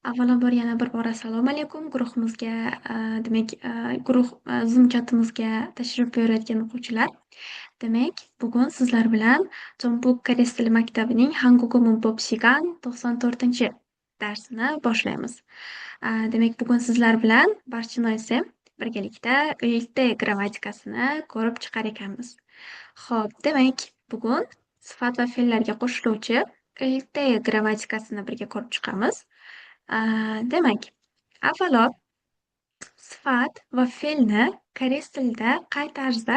Avvalambor yana bir bora assalomu alaykum guruhimizga, demak, guruh Zoom chatimizga tashrif buyurayotgan o'quvchilar. Demak, bugun sizlar bilan Tombuk koreys tili maktabining Hangugo Munbob Shigan 94 darsini boshlaymiz. Demak, bugun sizlar bilan barchanoy birgalikda uyli grammatikasini ko'rib chiqar ekanmiz. Xo'p, demak, bugun sifat va fe'llarga qo'shiluvchi uyli grammatikasini birga ko'rib chiqamiz. Demak, avvalo sifat va fe'lni koreys tilida qay tarzda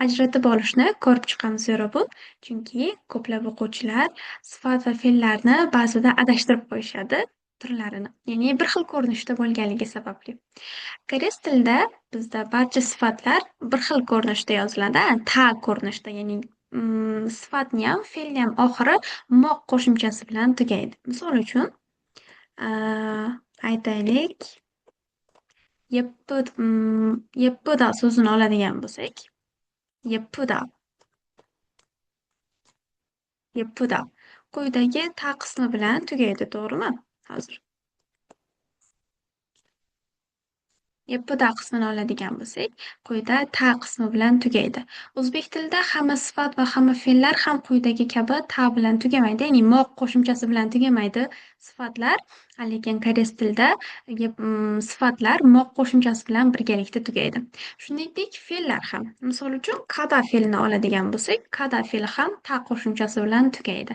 ajratib olishni ko'rib chiqamiz yorobun. Chunki ko'plab o'quvchilar sifat va fe'llarni ba'zida adashtirib qo'yishadi turlarini, ya'ni bir xil ko'rinishda bo'lganligi sababli. Koreys tilida bizda barcha sifatlar bir xil ko'rinishda yoziladi, ta ko'rinishda, ya'ni sifatni ham, fe'lni ham oxiri moq qo'shimchasi bilan tugaydi. Misol uchun, aytaylik, yeppida so'zini oladigan bo'lsak, yeppida, yeppida quyidagi ta qismi bilan tugaydi, to'g'rimi? Hozir yeppida qismini oladigan bo'lsak, quyida ta qismi bilan tugaydi. O'zbek tilida hamma sifat va hamma fe'llar ham quyidagi kabi ta bilan tugamaydi, ya'ni moq qo'shimchasi bilan tugamaydi sifatlar. Lekin koreys tilida sifatlar moq qo'shimchasi bilan birgalikda tugaydi. Shuningdek, fe'llar ham. Misol uchun, kada fe'lini oladigan bo'lsak, kada fe'li ham ta qo'shimchasi bilan tugaydi.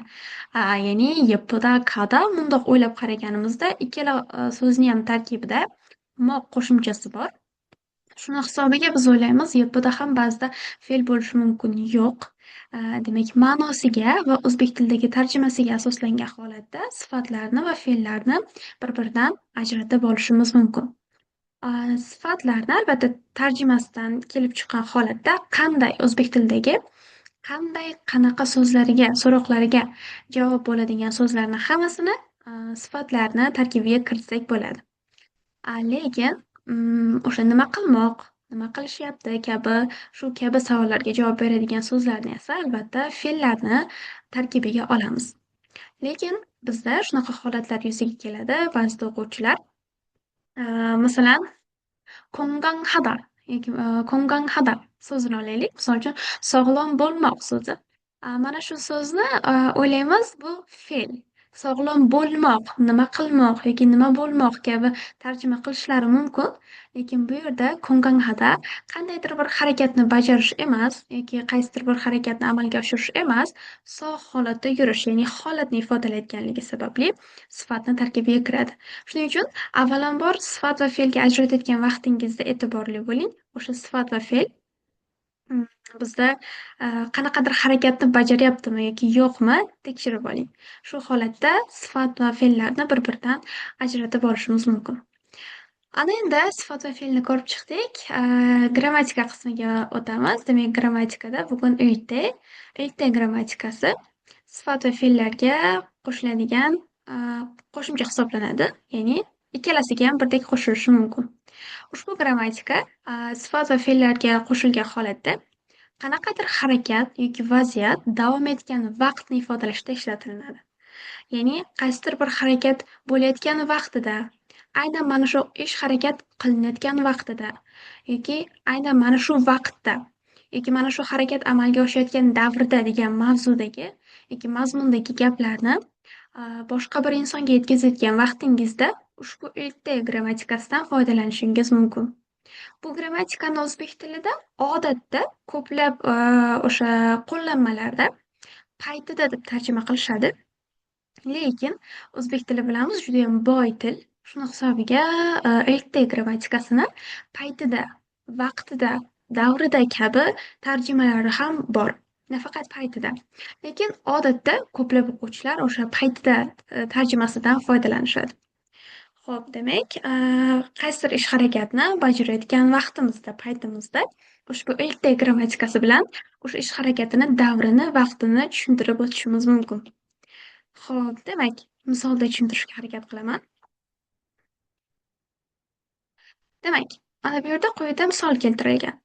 Ya'ni yeppida, kada mundoq o'ylab qaraganimizda ikkala so'zni ham tarkibida moq qo'shimchasi bor. Shuni hisobiga biz o'ylaymiz, yeppida ham ba'zida fe'l bo'lishi mumkin. Yo'q. Demak, ma'nosiga va o'zbek tilidagi tarjimasiga asoslangan holatda sifatlarni va fe'llarni bir-biridan ajratib olishimiz mumkin. Sifatlarni albatta tarjimasidan kelib chiqqan holatda o'zbek tilidagi qanday, qanaqa so'zlariga, so'roqlariga javob bo'ladigan so'zlarni hammasini sifatlarni tarkibiga kiritsak bo'ladi. Lekin o'sha nima qilmoq, nima qilishyapti kabi shu kabi savollarga javob beradigan so'zlarni esa albatta fe'llarni tarkibiga olamiz. Lekin bizda shunaqa holatlar yuzaga keladi. Ba'zida o'quvchilar masalan konganhada yoki konganhada so'zini olaylik. Misol uchun sog'lom bo'lmoq so'zi. Mana shu so'zni o'ylaymiz, bu fe'l. Sog'lom bo'lmoq, nima qilmoq yoki nima bo'lmoq kabi tarjima qilishlari mumkin. Lekin bu yerda konganhada qandaydir bir harakatni bajarish emas yoki qaysidir bir harakatni amalga oshirish emas, sog' holatda yurish, ya'ni holatni ifodalayotganligi sababli sifatni tarkibiga kiradi. Shuning uchun avvalambor sifat va fe'lga ajratayotgan vaqtingizda e'tiborli bo'ling. O'sha sifat va fe'l bizda qanaqadir harakatni bajaryaptimi yoki yo'qmi tekshirib oling. Shu holatda sifat va fe'llarni bir-biridan ajratib olishimiz mumkin. Ana endi sifat va fe'lni ko'rib chiqdik. Grammatika qismiga o'tamiz. Demak, grammatikada bugun uyli grammatikasi sifat va fe'llarga qo'shiladigan qo'shimcha hisoblanadi. Ya'ni ikkalasiga ham birdek qo'shilishi mumkin. Ushbu grammatika sifat va fe'llarga qo'shilgan holatda qanaqadir harakat yoki vaziyat davom etgan vaqtni ifodalashda ishlatilinadi. Ya'ni qaysidir bir harakat bo'layotgan vaqtida, aynan mana shu ish harakat qilinayotgan vaqtida yoki aynan mana shu vaqtda yoki mana shu harakat amalga oshayotgan davrda degan mavzudagi yoki mazmundagi gaplarni boshqa bir insonga yetkazayotgan vaqtingizda ushbu uyli grammatikasidan foydalanishingiz mumkin. Bu grammatikani o'zbek tilida odatda ko'plab o'sha qo'llanmalarda paytida deb tarjima qilishadi. Lekin o'zbek tili bilamiz judayam boy til. Shuni hisobiga uyli grammatikasini paytida, vaqtida, davrida kabi tarjimalari ham bor. Nafaqat paytida. Lekin odatda ko'plab o'quvchilar o'sha paytida tarjimasidan foydalanishadi. Xo'p, demak, qaysidir ish harakatni bajarayotgan vaqtimizda, paytimizda ushbu uyli grammatikasi bilan o'sha ish harakatini davrini, vaqtini tushuntirib o'tishimiz mumkin. Xo'p, demak, misolda tushuntirishga harakat qilaman. Demak, mana bu yerda quyida misol keltirilgan.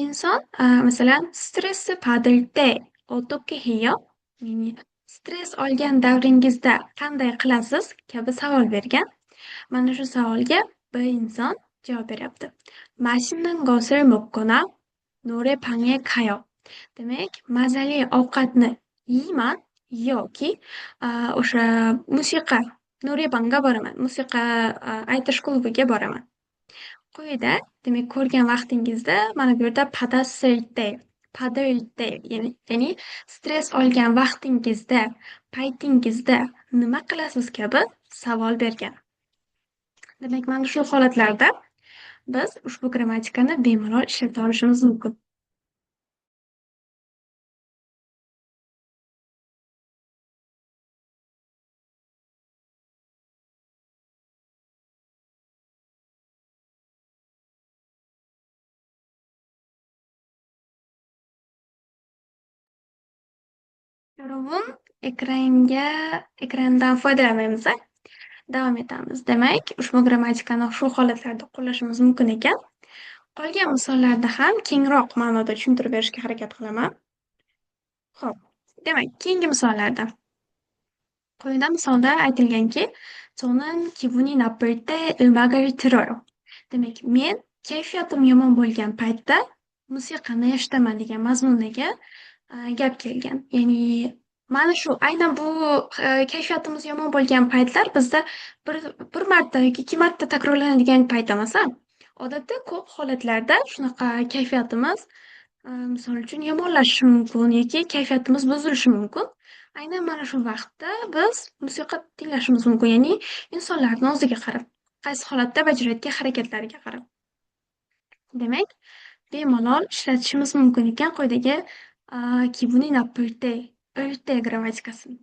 Inson masalan stressi padil te 어떻게 해요? Ya'ni stress olgan davringizda qanday qilasiz kabi savol bergan. Mana shu savolga bir inson javob beryapti. Mashinning 것을 먹거나 노래방에 가요. Demak, mazali ovqatni yeyman yoki o'sha musiqa norebanga boraman. Musiqa aytish klubiga boraman. Quyida, demak, ko'rgan vaqtingizda mana bu yerda padalday, ya'ni stress olgan vaqtingizda, paytingizda nima qilasiz kabi savol bergan. Demak, mana shu holatlarda biz ushbu grammatikani bemalol ishlata olishimiz mumkin. Yo'lovun ekrandan foydalanmaymiz. Davom etamiz. Demak, ushbu grammatikani shu holatlarda qo'llashimiz mumkin ekan. Qolgan misollarda ham kengroq ma'noda tushuntirib berishga harakat qilaman. Xo'p, demak, keyingi misollarda. Quyida misolda aytilganki, 저는 기분이 나쁠 때 음악을 들어요. Demak, men kayfiyatim yomon bo'lgan paytda musiqani eshitaman degan mazmundagi gap kelgan. Ya'ni mana shu aynan bu kayfiyatimiz yomon bo'lgan paytlar bizda bir bir marta yoki ikki marta takrorlanadigan payt emas. Odatda ko'p holatlarda shunaqa kayfiyatimiz misol uchun yomonlashishi mumkin yoki kayfiyatimiz buzilishi mumkin. Aynan mana shu vaqtda biz musiqa tinglashimiz mumkin, ya'ni insonlarni o'ziga qarab, qaysi holatda bajarayotgan harakatlariga qarab. Demak, bemalol ishlatishimiz mumkin ekan quyidagi 기분이 나쁠 때 grammatikasi.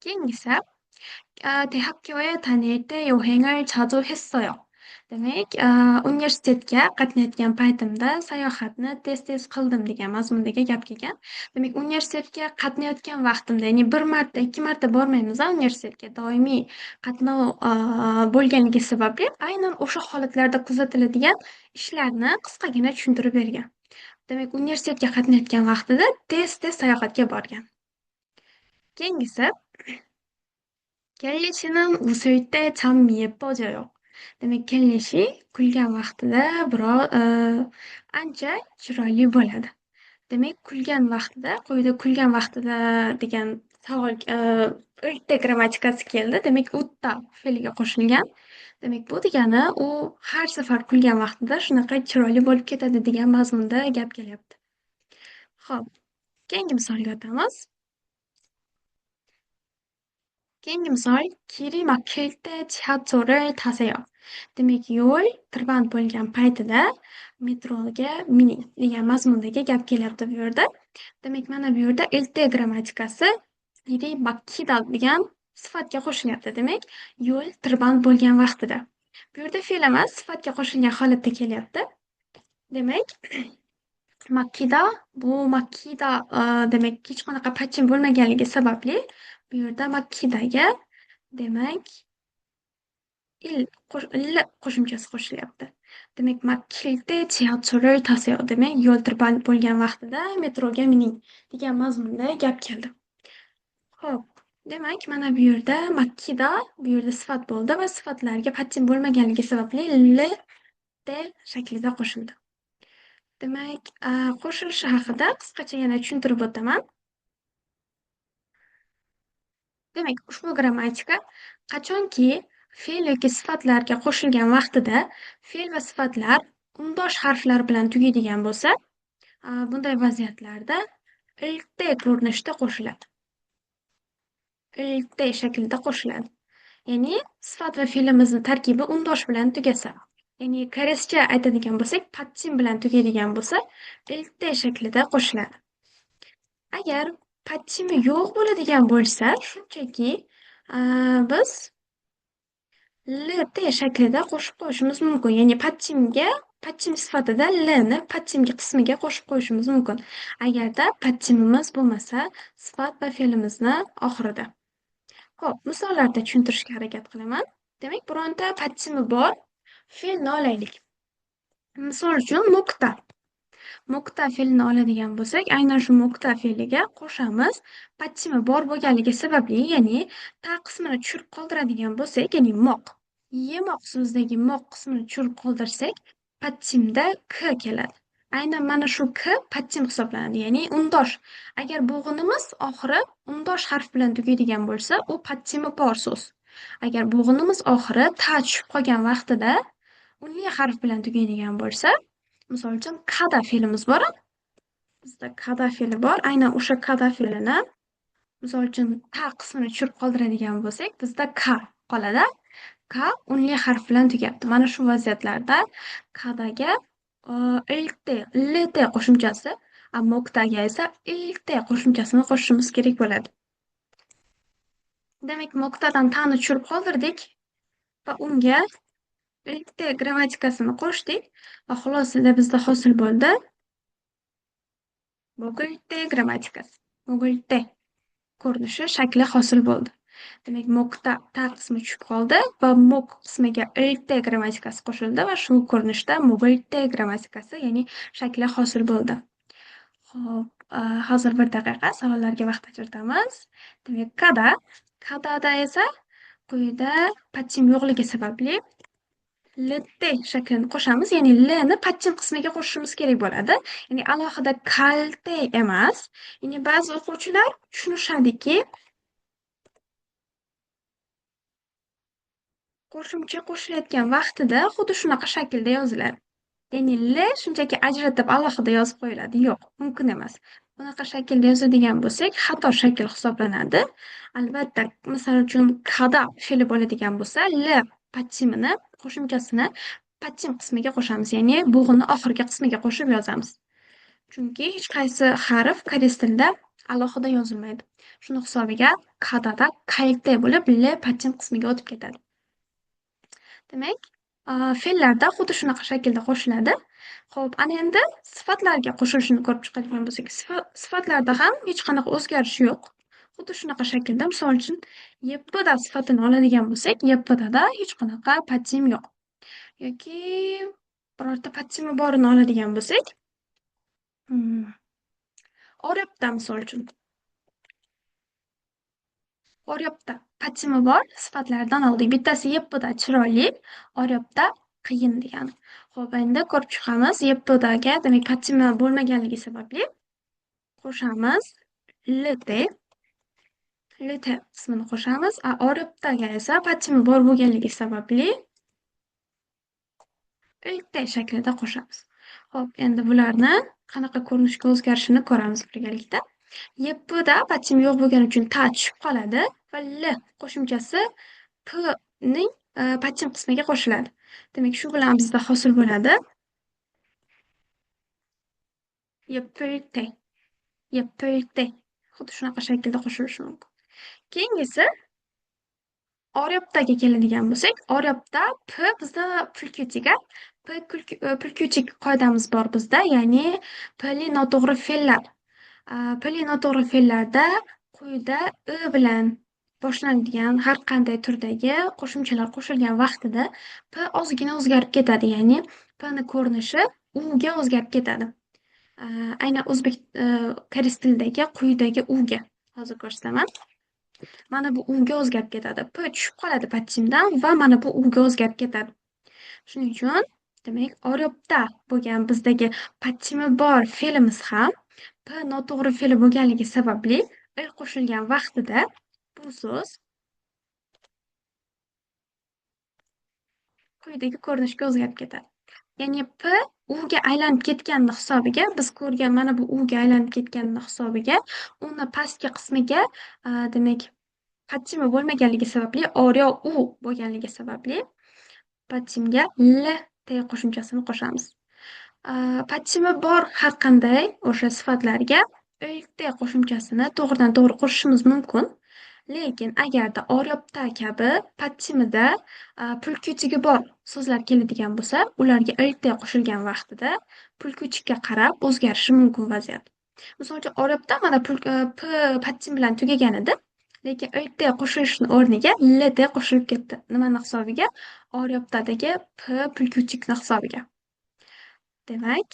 Keyingisi 대학교에 다닐 때 여행을 자주 했어요. Demak, universitetga qatnayotgan paytimda sayohatni tez-tez qildim degan mazmundagi gap kelgan. Demak, universitetga qatnayotgan vaqtimda, ya'ni bir marta, ikki marta bormaymiz universitetga. Doimiy qatnov bo'lganligi sababli aynan o'sha holatlarda kuzatiladigan ishlarni qisqagina tushuntirib bergan. Demak, universitetga qatnayotgan vaqtida tez-tez sayohatga borgan. Keyingisi 켈리씨는 웃을 때 참 예뻐져요. Demak, kellishi kulgan vaqtida ancha chiroyli bo'ladi. Demak, kulgan vaqtida, quyida kulgan vaqtida degan savol erta grammatikasi keldi. Demak, utta fe'liga qo'shilgan. Demak, bu degani u har safar kulgan vaqtida shunaqa chiroyli bo'lib ketadi degan mazmunda gap kelyapti. Xo'p, keyingi misolga o'tamiz. Keyingi misol 길이 막힐 때 지하철을 타세요. Demak, yo'l tirband bo'lgan paytida metroga mining degan mazmundagi gap kelyapti bu yerda. Demak, mana bu yerda ilte grammatikasi 길이 막히다 degan sifatga qo'shilyapti. Demak, yo'l tirband bo'lgan vaqtida. Bu yerda fe'l emas, sifatga qo'shilgan holatda kelyapti. Demak, makkida demak hech qanaqa pachim bo'lmaganligi sababli bu yerda makkidaga demak il qo'shimchasi qo'shilyapti. Demak, makkilda 지하철을 타세요. Demak, yo'l tirband bo'lgan vaqtida metroga mining degan mazmunda gap keldi. Xo'p, demak, mana bu yerda makkida bu yerda sifat bo'ldi va sifatlarga pachim bo'lmaganligi sababli l shaklida qo'shildi. Demak, qo'shilishi haqida qisqacha yana tushuntirib o'taman. Demak, ushbu grammatika qachonki fe'l yoki sifatlarga qo'shilgan vaqtida fe'l va sifatlar undosh harflar bilan tugaydigan bo'lsa, bunday vaziyatlarda ilte ko'rinishda qo'shiladi. Ilte shaklida qo'shiladi. Ya'ni sifat va fe'limizni tarkibi undosh bilan tugasa, ya'ni koreyscha aytadigan bo'lsak, patsim bilan tugaydigan bo'lsa, ilte shaklida qo'shiladi. Agar patchimi yo'q bo'ladigan bo'lsa, shunchaki biz lt shaklida qo'shib qo'yishimiz mumkin. Ya'ni patchim sifatida lni patchimgi qismiga qo'shib qo'yishimiz mumkin. Agarda patchimimiz bo'lmasa, sifat va fe'limizni oxirida. Xo'p, misollarda tushuntirishga harakat qilaman. Demak, bironta patchimi bor fe'lni olaylik. Misol uchun nuqta. Mo'kta fe'lini oladigan bo'lsak, aynan shu mo'kta fe'liga qo'shamiz patchimi bor bo'lganligi sababli, ya'ni ta qismini tushirib qoldiradigan bo'lsak, ya'ni moq. Yemoq so'zidagi moq qismini tushirib qoldirsak, patchimda k keladi. Aynan mana shu k patchim hisoblanadi, ya'ni undosh. Agar bo'g'inimiz oxiri undosh harf bilan tugaydigan bo'lsa, u patchimi bor so'z. Agar bo'g'inimiz oxiri ta tushib qolgan vaqtida unli harf bilan tugaydigan bo'lsa, misol uchun kada fe'limiz bor. Bizda kada fe'li bor. Aynan o'sha kada fe'lini misol uchun ta qismini tushirib qoldiradigan bo'lsak, bizda ka qoladi. Ka unli harf bilan tugayapti. Mana shu vaziyatlarda kadaga lt qo'shimchasi, ammo oktaga esa ilt qo'shimchasini qo'shishimiz kerak bo'ladi. Demak, mo'ktadan ta'ni tushirib qoldirdik va unga ilt grammatikasini qo'shdik va xulosada bizda hosil bo'ldi mo'g'ilte grammatikasi. Mo'g'ilte ko'rinishi, shakli hosil bo'ldi. Demak, mo'kta ta qismi tushib qoldi va mo'k qismiga ilte grammatikasi qo'shildi va shu ko'rinishda mo'g'ilte grammatikasi, ya'ni shakli hosil bo'ldi. Xo'p, hozir bir daqiqa savollarga vaqt ajratamiz. Demak, kadada esa quyida patchim yo'qligi sababli lt shaklini qo'shamiz, ya'ni lni patchim qismiga qo'shishimiz kerak bo'ladi. Ya'ni alohida kalte emas. Ya'ni ba'zi o'quvchilar tushunishadiki, qo'shimcha qo'shilayotgan vaqtida xuddi shunaqa shaklda yoziladi. Ya'ni l shunchaki ajratib alohida yozib qo'yiladi. Yo'q, mumkin emas. Bunaqa shaklda yozadigan bo'lsak, xato shakl hisoblanadi. Albatta, misol uchun kada fe'li bo'ladigan bo'lsa, l patchimini qo'shimchasini patchim qismiga qo'shamiz, ya'ni bo'g'inni oxirgi qismiga qo'shib yozamiz. Chunki hech qaysi harf koreys tilida alohida yozilmaydi. Shuni hisobiga kadada kalte bo'lib, l patchim qismiga o'tib ketadi. Demak, fe'llarda xuddi shunaqa shaklda qo'shiladi. Xo'p, ana endi sifatlarga qo'shilishini ko'rib chiqadigan bo'lsak, sifatlarda ham hech qanaqa o'zgarish yo'q. Xuddi shunaqa shaklda, misol uchun, ypda sifatini oladigan bo'lsak, ypdada hech qanaqa patchim yo'q. Yoki birorta patchimi borini oladigan bo'lsak, oryapda misol uchun. Oryapda patchimi bor sifatlardan oldik. Bittasi ypda chiroyli, oryapda qiyin degani. Xo'p, endi ko'rib chiqamiz. Ypdaga, demak, patchimi bo'lmaganligi sababli qo'shamiz lt qismini qo'shamiz. Oryapdaga esa patchimi bor bo'lganligi sababli ilt shaklida qo'shamiz. Xo'p, endi bularni qanaqa ko'rinishga o'zgarishini ko'ramiz birgalikda. Ypda patchim yo'q bo'lgani uchun ta tushib qoladi va l qo'shimchasi p ning patchim qismiga qo'shiladi. Demak, shu bilan bizda hosil bo'ladi ypilte. Xuddi shunaqa shaklda qo'shilishi mumkin. Keyingisi oryaptaga keladigan bo'lsak, oryapta p bizda pulkyutiga pulkyutik qoidamiz bor bizda, ya'ni pli noto'g'ri fe'llar. Pli noto'g'ri fe'llarda quyida i bilan boshlanadigan har qanday turdagi qo'shimchalar qo'shilgan vaqtida p ozgina o'zgarib ketadi, ya'ni p ni ko'rinishi u ga o'zgarib ketadi. Aynan o'zbek koreys tilidagi quyidagi u ga hozir ko'rsataman. Mana bu u ga o'zgarib ketadi. P tushib qoladi patchimdan va mana bu u ga o'zgarib ketadi. Shuning uchun, demak, oryapda bo'lgan bizdagi patchimi bor fe'limiz ham p noto'g'ri fe'li bo'lganligi sababli il qo'shilgan vaqtida bu so'z quyidagi ko'rinishga o'zgarib ketadi. Ya'ni p u ga aylanib ketganini hisobiga, biz ko'rgan mana bu u ga aylanib ketganini hisobiga, uni pastki qismiga, demak, patchimi bo'lmaganligi sababli, oryo u bo'lganligi sababli patchimga l qo'shimchasini qo'shamiz. Patchimi bor har qanday o'sha sifatlarga ilt qo'shimchasini to'g'ridan to'g'ri qo'shishimiz mumkin. Lekin agarda oryapta kabi patchimida pulkyutigi bor so'zlar keladigan bo'lsa, ularga ilt qo'shilgan vaqtida pulkyutikka qarab o'zgarishi mumkin vaziyat. Misol uchun, oryapta mana p patchim bilan tugagan edi. Lekin ilt qo'shilishni o'rniga lt qo'shilib ketdi. Nimani hisobiga? Oryaptadagi p pulkyutikni hisobiga. Demak,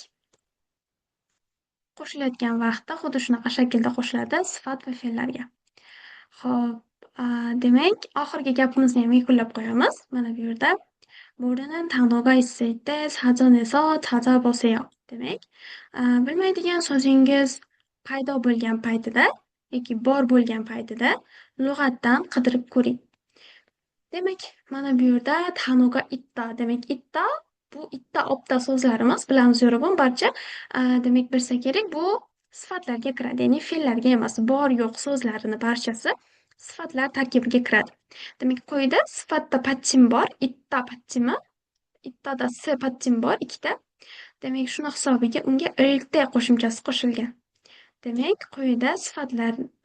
Qo'shilayotgan vaqtda xuddi shunaqa shaklda qo'shiladi sifat va fe'llarga. Xo'p, demak, oxirgi gapimizni ham yakunlab qo'yamiz. Mana bu yerda 모르는 단어가 있을 때 사전에서 찾아보세요. demak, bilmaydigan so'zingiz paydo bo'lgan paytida yoki bor bo'lgan paytida lug'atdan qidirib ko'ring. Demak, mana bu yerda "tanoga itta" demak, itta bu itta opta so'zlarimiz bilamiz yo'rabon barcha. Demak, bilsa kerak bu sifatlarga kiradi, ya'ni fe'llarga emas. Bor, yo'q so'zlarini barchasi sifatlar tarkibiga kiradi. Demak, quyida sifatda patchim bor, itta patchimi, ittada s patchim bor ikkita. Demak, shuni hisobiga unga "ilte" qo'shimchasi qo'shilgan. Demak, quyida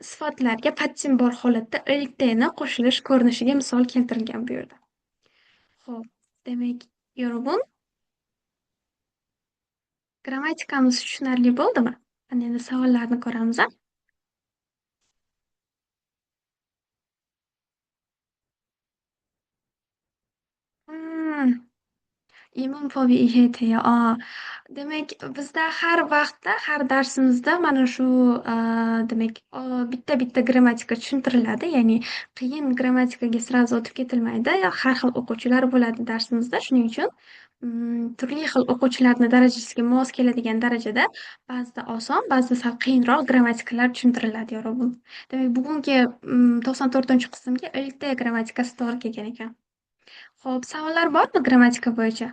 sifatlarga patchim bor holatda "ilte"ni qo'shilish ko'rinishiga misol keltirilgan bu yerda. Xo'p, demak, Yorubun, grammatikamiz tushunarli bo'ldimi? Ana endi savollarni ko'ramiz-a? Hmm. Imom ihyetaya. Demak, bizda har vaqtda, har darsimizda mana shu, demak, bitta-bitta grammatika tushuntiriladi. Ya'ni qiyin grammatikaga sразу o'tib ketilmaydi. Har xil o'quvchilar bo'ladi darsimizda. Shuning uchun, turli xil o'quvchilarni darajasiga mos keladigan darajada ba'zida oson, ba'zida sal qiyinroq grammatikalar tushuntiriladi yorug'im. Demak, bugungi, 94-qismga ilk grammatikasi to'g'ri kelgan ekan. Xo'p, savollar bormi grammatika bo'yicha?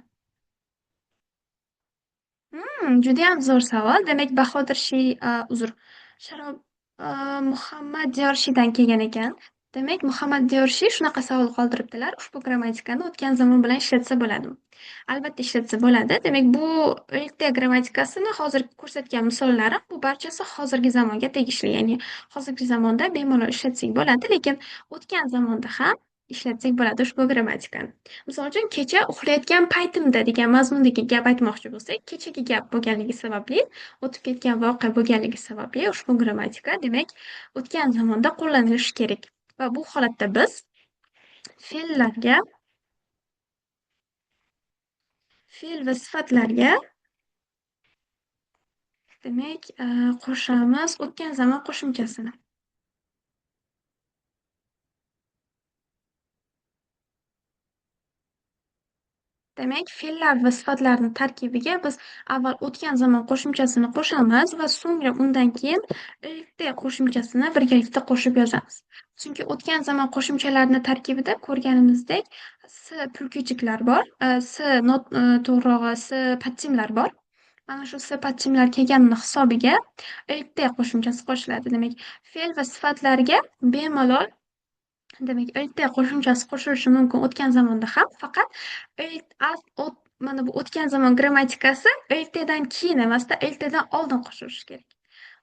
Judayam zo'r savol. Demak, Bahodir uzr, Sharob Muhammad Diyorshidan kelgan ekan. Demak, Muhammad Diyorshi shunaqa savol qoldiribdilar. Ushbu grammatikani o'tgan zamon bilan ishlatsa bo'ladimi? Albatta ishlatsa bo'ladi. Demak, bu erta grammatikasini hozir ko'rsatgan misollarim bu barchasi hozirgi zamonga tegishli. Ya'ni hozirgi zamonda bemalol ishlatsak bo'ladi, lekin o'tgan zamonda ham ishlatsak bo'ladi ushbu grammatikani. Misol uchun, kecha uxlayotgan paytimda degan mazmundagi gap aytmoqchi bo'lsak, kechagi gap bo'lganligi sababli, o'tib ketgan voqea bo'lganligi sababli ushbu grammatika demak o'tgan zamonda qo'llanilishi kerak. Va bu holatda biz fe'llarga, fe'l va sifatlarga demak qo'shamiz o'tgan zamon qo'shimchasini. Demak, fe'llar va sifatlarni tarkibiga biz avval o'tgan zamon qo'shimchasini qo'shamiz va so'ngra undan keyin ilk qo'shimchasini birgalikda qo'shib yozamiz. Chunki o'tgan zamon qo'shimchalarini tarkibida ko'rganimizdek s pulkuchiklar bor, to'g'rirog'i s patchimlar bor. Mana shu s patchimlar kelganini hisobiga ilk qo'shimchasi qo'shiladi. Demak, fe'l va sifatlarga bemalol demak, erta qo'shimchasi qo'shilishi mumkin o'tgan zamonda ham, faqat mana bu o'tgan zamon grammatikasi ertadan keyin emasda, ertadan oldin qo'shilishi kerak.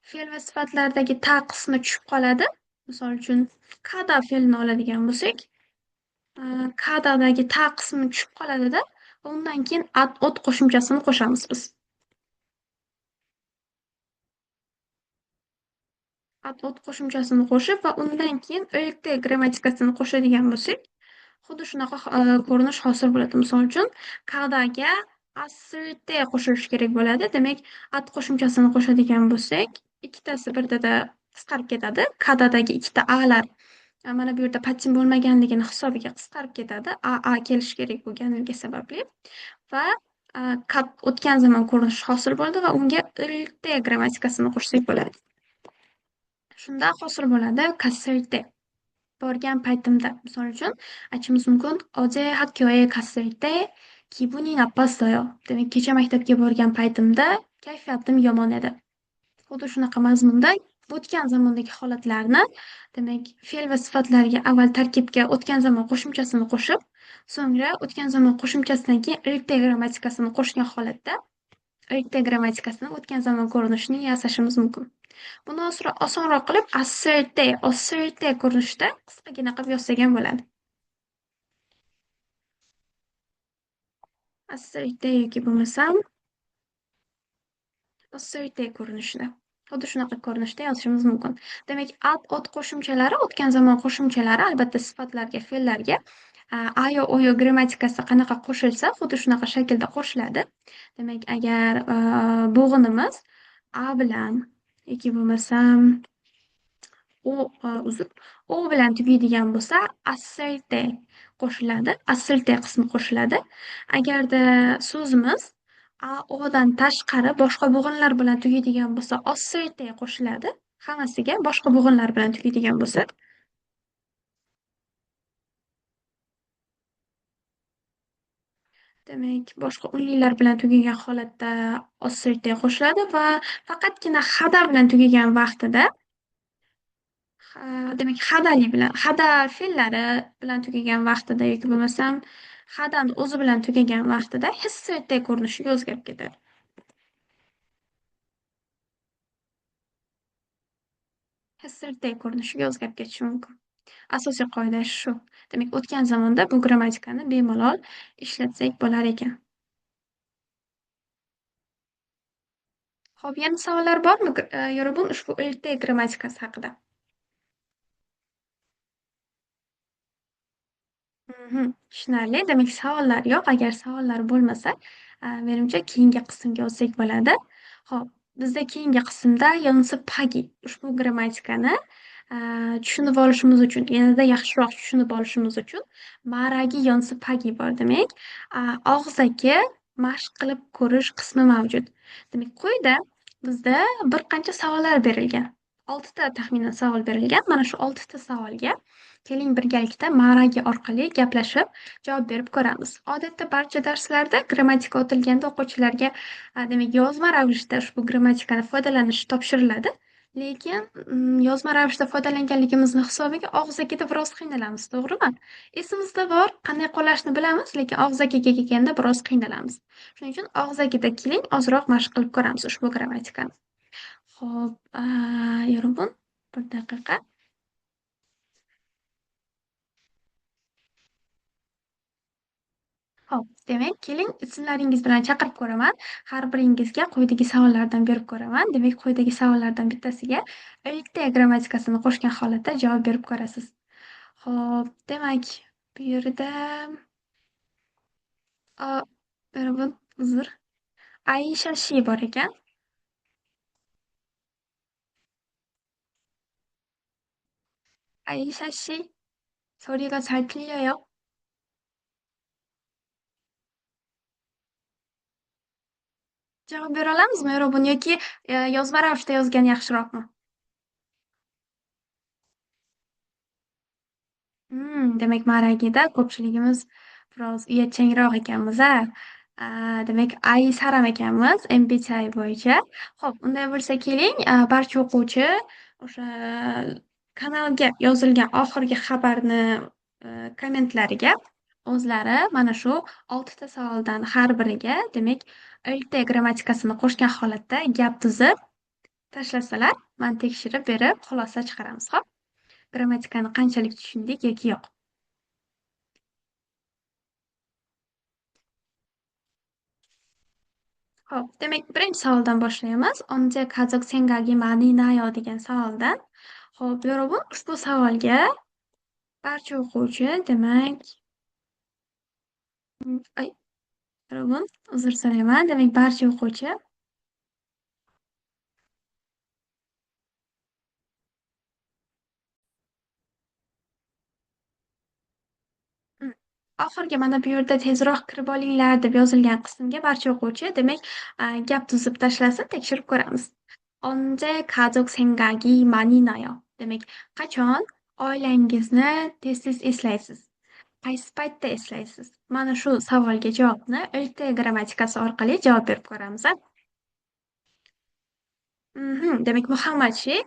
Fe'l va sifatlardagi ta qismi tushib qoladi. Misol uchun, kada fe'lini oladigan bo'lsak, kadadagi ta qismi tushib qoladida, undan keyin ot qo'shimchasini qo'shamiz biz. O't qo'shimchasini qo'shib va undan keyin erta grammatikasini qo'shadigan bo'lsak, xuddi shunaqa ko'rinish hosil bo'ladi. Misol uchun, kadaga asrte qo'shilishi kerak bo'ladi. Demak, at qo'shimchasini qo'shadigan bo'lsak, ikkitasi birdada qisqarib ketadi. Kadadagi ikkita alar mana bu yerda patching bo'lmaganligini hisobiga qisqarib ketadi. A kelishi kerak bo'lganligi sababli va o'tgan zamon ko'rinishi hosil bo'ldi va unga erta grammatikasini qo'shsak bo'ladi. Shunda hosil bo'ladi kasrte. Borgan paytimda, misol uchun, aytishimiz mumkin, 어제 학교에 갔을 때 기분이 나빴어요. Demak, kecha maktabga borgan paytimda kayfiyatim yomon edi. Xuddi shunaqa mazmunda o'tgan zamondagi holatlarni, demak, fe'l va sifatlarga avval tarkibga o'tgan zamon qo'shimchasini qo'shib, so'ngra o'tgan zamon qo'shimchasidan keyin erta grammatikasini qo'shgan holatda erta grammatikasini o'tgan zamon ko'rinishini yasashimiz mumkin. Buni osonroq qilib asserte ko'rinishida qisqagina qilib yozsak ham bo'ladi. Asserte yoki bo'lmasam asserte ko'rinishida. Xuddi shunaqa ko'rinishda yozishimiz mumkin. Demak, ot qo'shimchalari, o'tgan zamon qo'shimchalari albatta sifatlarga, fe'llarga ayo, oyo grammatikasi qanaqa qo'shilsa, xuddi shunaqa shaklda qo'shiladi. Demak, agar bo'g'inimiz A bilan yoki bo'lmasam uzr, O bilan tugaydigan bo'lsa, assertive qo'shiladi. Assertive qismi qo'shiladi. Agarda so'zimiz A, O'dan tashqari boshqa bo'g'inlar bilan tugaydigan bo'lsa, assertive qo'shiladi. Hammasiga boshqa bo'g'inlar bilan tugaydigan bo'lsa, demak, boshqa unlilar bilan tugagan holatda assertive qo'shiladi va faqatgina hada bilan tugagan vaqtida demak, hada fe'llari bilan tugagan vaqtida yoki bo'lmasam hadani o'zi bilan tugagan vaqtida hissiyotdek ko'rinishiga o'zgarib ketadi. Hissiyotdek ko'rinishiga o'zgarib ketishi mumkin. Asosiy qoida shu. Demak, o'tgan zamonda bu grammatikani bemalol ishlatsak bo'lar ekan. Xo'p, yana savollar bormi, Yorubun ushbu o'lta grammatikasi haqida? Tushunarli. Demak, savollar yo'q. Agar savollar bo'lmasa, menimcha keyingi qismga o'tsak bo'ladi. Ho'p, bizda keyingi qismda yonsi pagi ushbu grammatikani tushunib olishimiz uchun, yanada yaxshiroq tushunib olishimiz uchun maragi yonsi pagi bor. Demak, og'zaki mashq qilib ko'rish qismi mavjud. Demak, quyida bizda bir qancha savollar berilgan. 6ta taxminan savol berilgan. Mana shu 6ta savolga keling birgalikda maragi orqali gaplashib javob berib ko'ramiz. Odatda barcha darslarda grammatika o'tilganda o'quvchilarga demak yozma ravishda ushbu grammatikani foydalanish topshiriladi. Lekin yozma ravishda foydalanganligimizni hisobiga og'zakida biroz qiynalamiz, to'g'rimi? Esimizda bor, qanday qo'llashni bilamiz, lekin og'zakiga kelganda biroz qiynalamiz. Shuning uchun og'zakida keling ozroq mashq qilib ko'ramiz ushbu grammatikani. Xo'p, Yorubun, bir daqiqa. Ho'p, demak, keling ismlaringiz bilan chaqirib ko'raman. Har biringizga quyidagi savollardan berib ko'raman. Demak, quyidagi savollardan bittasiga o'likta grammatikasini qo'shgan holatda javob berib ko'rasiz. Ho'p, demak, bu yerda a, bir uzr. Aisha Shi bor ekan. Aisha Shi, 소리가 잘 들려요? Javob bera olamizmi, Yorubun, yoki yozma ravishda yozgan yaxshiroqmi? Demak, ma'ragida ko'pchiligimiz biroz uyatchanroq ekanmiz-a. Demak, Saram ekanmiz MBTI bo'yicha. Xo'p, unday bo'lsa keling, barcha o'quvchi o'sha kanalga yozilgan oxirgi xabarni kommentlariga o'zlari mana shu 6ta savoldan har biriga, demak, o'lta grammatikasini qo'shgan holatda gap tuzib tashlasalar, man tekshirib berib xulosa chiqaramiz. Xo'p, grammatikani qanchalik tushundik yoki yo'q. Ho'p, demak, birinchi savoldan boshlaymiz. 언제 가족 생각이 많이 나요 degan savoldan. Ho'p, yurobun, ushbu savolga barcha o'quvchi, demak, ay, yurobun, uzr so'rayman. Demak, barcha o'quvchi mm, oxirgi mana bu yerda tezroq kirib olinglar deb yozilgan qismga barcha o'quvchi, demak, gap tuzib tashlasin, tekshirib ko'ramiz. 언제 가족 생각이 많이 나요? Demak, qachon oilangizni tez-tez eslaysiz? Qaysi paytda eslaysiz? Mana shu savolga javobni o'lta grammatikasi orqali javob berib ko'ramiz-a. Demak, Muhammadshi,